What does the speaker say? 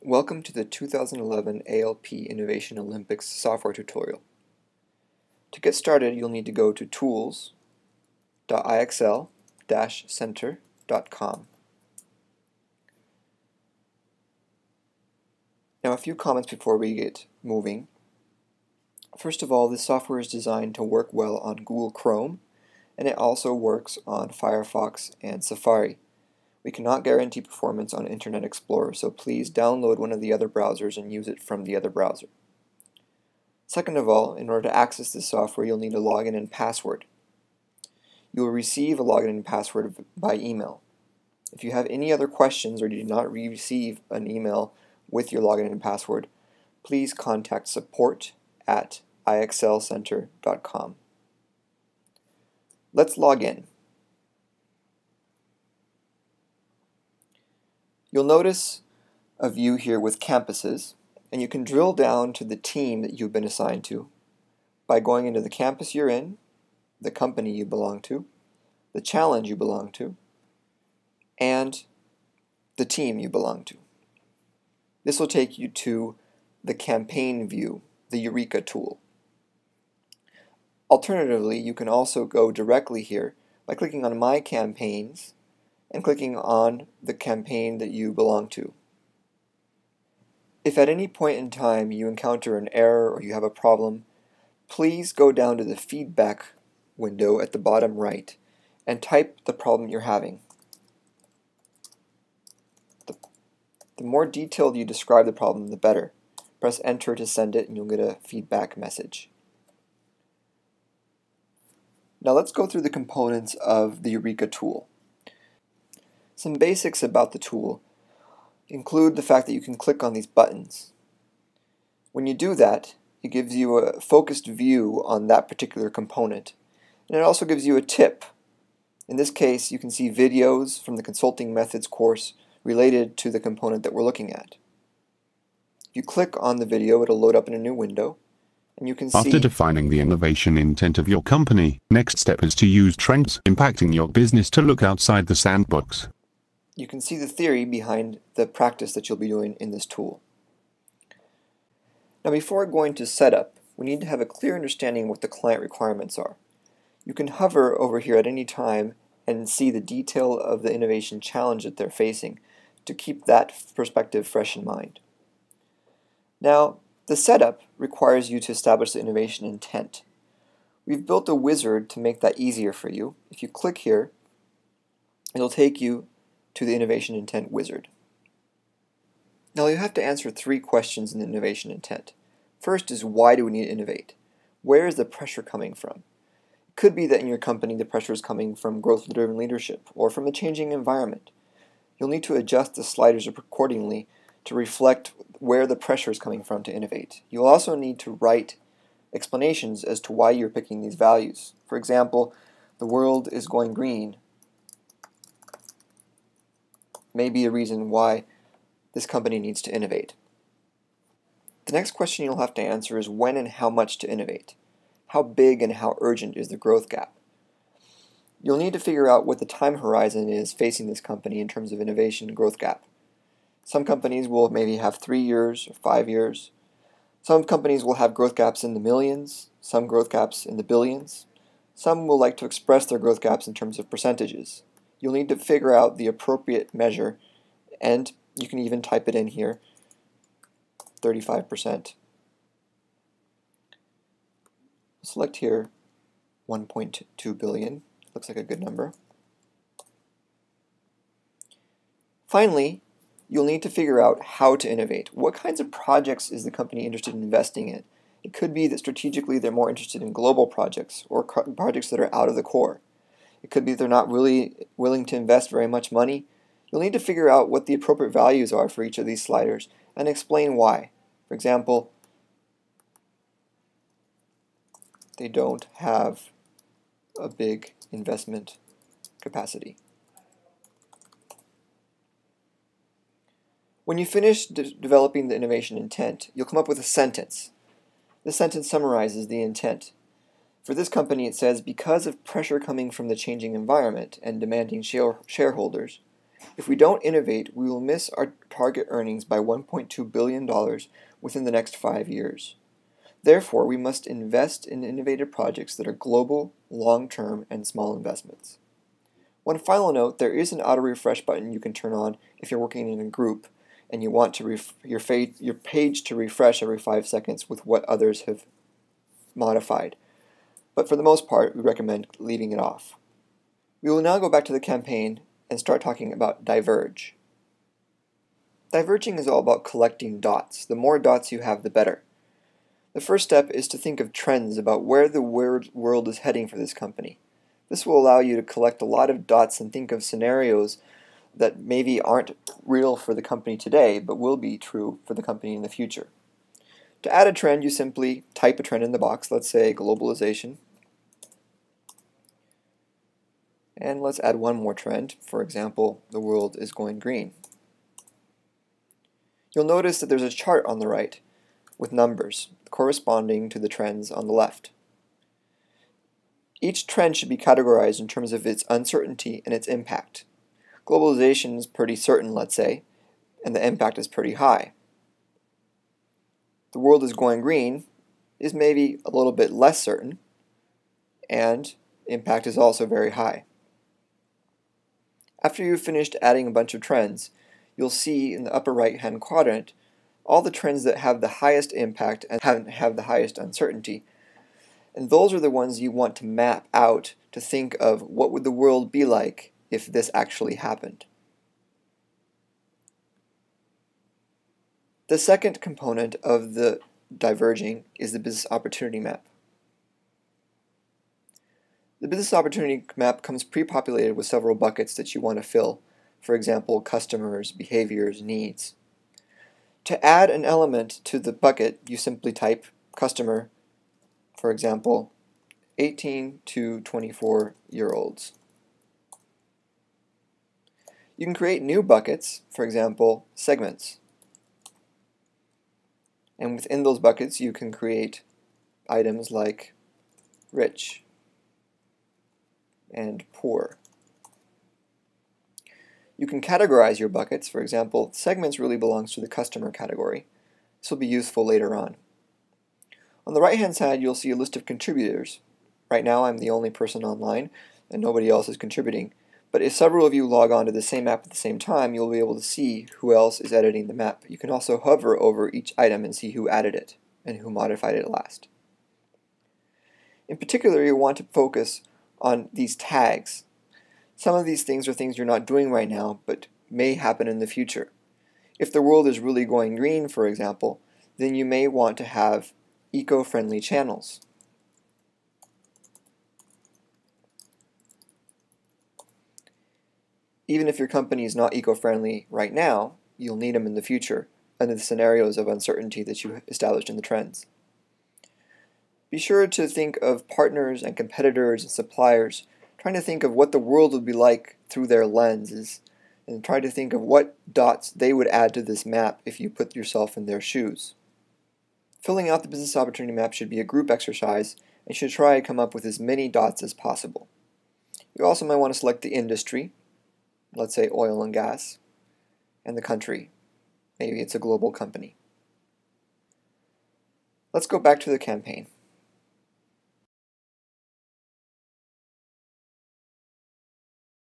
Welcome to the 2011 ALP Innovation Olympics software tutorial. To get started, you'll need to go to tools.ixl-center.com. Now, a few comments before we get moving. First of all, this software is designed to work well on Google Chrome, and it also works on Firefox and Safari. We cannot guarantee performance on Internet Explorer, so please download one of the other browsers and use it from the other browser. Second of all, in order to access this software, you'll need a login and password. You will receive a login and password by email. If you have any other questions or do not receive an email with your login and password, please contact support@ixlcenter.com. Let's log in. You'll notice a view here with campuses, and you can drill down to the team that you've been assigned to by going into the campus you're in, the company you belong to, the challenge you belong to, and the team you belong to. This will take you to the campaign view, the Eureka tool. Alternatively, you can also go directly here by clicking on My Campaigns and clicking on the campaign that you belong to. If at any point in time you encounter an error or you have a problem, please go down to the feedback window at the bottom right and type the problem you're having. The more detailed you describe the problem, the better. Press enter to send it and you'll get a feedback message. Now let's go through the components of the Eureka tool. Some basics about the tool include the fact that you can click on these buttons. When you do that, it gives you a focused view on that particular component. And it also gives you a tip. In this case, you can see videos from the Consulting Methods course related to the component that we're looking at. If you click on the video, it'll load up in a new window. And you can see, after defining the innovation intent of your company, next step is to use trends impacting your business to look outside the sandbox. You can see the theory behind the practice that you'll be doing in this tool. Now, before going to setup, we need to have a clear understanding of what the client requirements are. You can hover over here at any time and see the detail of the innovation challenge that they're facing to keep that perspective fresh in mind. Now, the setup requires you to establish the innovation intent. We've built a wizard to make that easier for you. If you click here, it'll take you to the innovation intent wizard. Now you have to answer three questions in the innovation intent. First is, why do we need to innovate? Where is the pressure coming from? It could be that in your company the pressure is coming from growth-driven leadership or from a changing environment. You'll need to adjust the sliders accordingly to reflect where the pressure is coming from to innovate. You'll also need to write explanations as to why you're picking these values. For example, the world is going green may be a reason why this company needs to innovate. The next question you'll have to answer is when and how much to innovate. How big and how urgent is the growth gap? You'll need to figure out what the time horizon is facing this company in terms of innovation and growth gap. Some companies will maybe have 3 years or 5 years. Some companies will have growth gaps in the millions, some growth gaps in the billions. Some will like to express their growth gaps in terms of percentages. You'll need to figure out the appropriate measure, and you can even type it in here, 35%. Select here 1.2 billion. Looks like a good number. Finally, you'll need to figure out how to innovate. What kinds of projects is the company interested in investing in? It could be that strategically they're more interested in global projects or projects that are out of the core. It could be they're not really willing to invest very much money. You'll need to figure out what the appropriate values are for each of these sliders and explain why. For example, they don't have a big investment capacity. When you finish developing the innovation intent, you'll come up with a sentence. This sentence summarizes the intent. For this company, it says, because of pressure coming from the changing environment and demanding shareholders, If we don't innovate, we will miss our target earnings by $1.2 billion within the next 5 years. Therefore, we must invest in innovative projects that are global, long-term, and small investments. One final note, there is an auto refresh button you can turn on if you're working in a group and you want to your page to refresh every 5 seconds with what others have modified. But for the most part, we recommend leaving it off. We will now go back to the campaign and start talking about Diverge. Diverging is all about collecting dots. The more dots you have, the better. The first step is to think of trends about where the world is heading for this company. This will allow you to collect a lot of dots and think of scenarios that maybe aren't real for the company today, but will be true for the company in the future. To add a trend, you simply type a trend in the box, let's say globalization. And let's add one more trend, for example, the world is going green. You'll notice that there's a chart on the right with numbers corresponding to the trends on the left. Each trend should be categorized in terms of its uncertainty and its impact. Globalization is pretty certain, let's say, and the impact is pretty high. The world is going green is maybe a little bit less certain, and impact is also very high. After you've finished adding a bunch of trends, you'll see in the upper right-hand quadrant all the trends that have the highest impact and have the highest uncertainty. And those are the ones you want to map out to think of what would the world be like if this actually happened. The second component of the diverging is the business opportunity map. The business opportunity map comes pre-populated with several buckets that you want to fill, for example, customers, behaviors, needs. To add an element to the bucket, you simply type customer, for example, 18 to 24-year-olds. You can create new buckets, for example, segments. And within those buckets, you can create items like rich and poor. You can categorize your buckets. For example, segments really belongs to the customer category. This will be useful later on. On the right-hand side, you'll see a list of contributors. Right now, I'm the only person online, and nobody else is contributing. But if several of you log on to the same map at the same time, you'll be able to see who else is editing the map. You can also hover over each item and see who added it and who modified it last. In particular, you want to focus on these tags. Some of these things are things you're not doing right now, but may happen in the future. If the world is really going green, for example, then you may want to have eco-friendly channels. Even if your company is not eco-friendly right now, you'll need them in the future under the scenarios of uncertainty that you established in the trends. Be sure to think of partners and competitors and suppliers, trying to think of what the world would be like through their lenses, and try to think of what dots they would add to this map if you put yourself in their shoes. Filling out the business opportunity map should be a group exercise, and you should try to come up with as many dots as possible. You also might want to select the industry, let's say oil and gas, and the country. Maybe it's a global company. Let's go back to the campaign.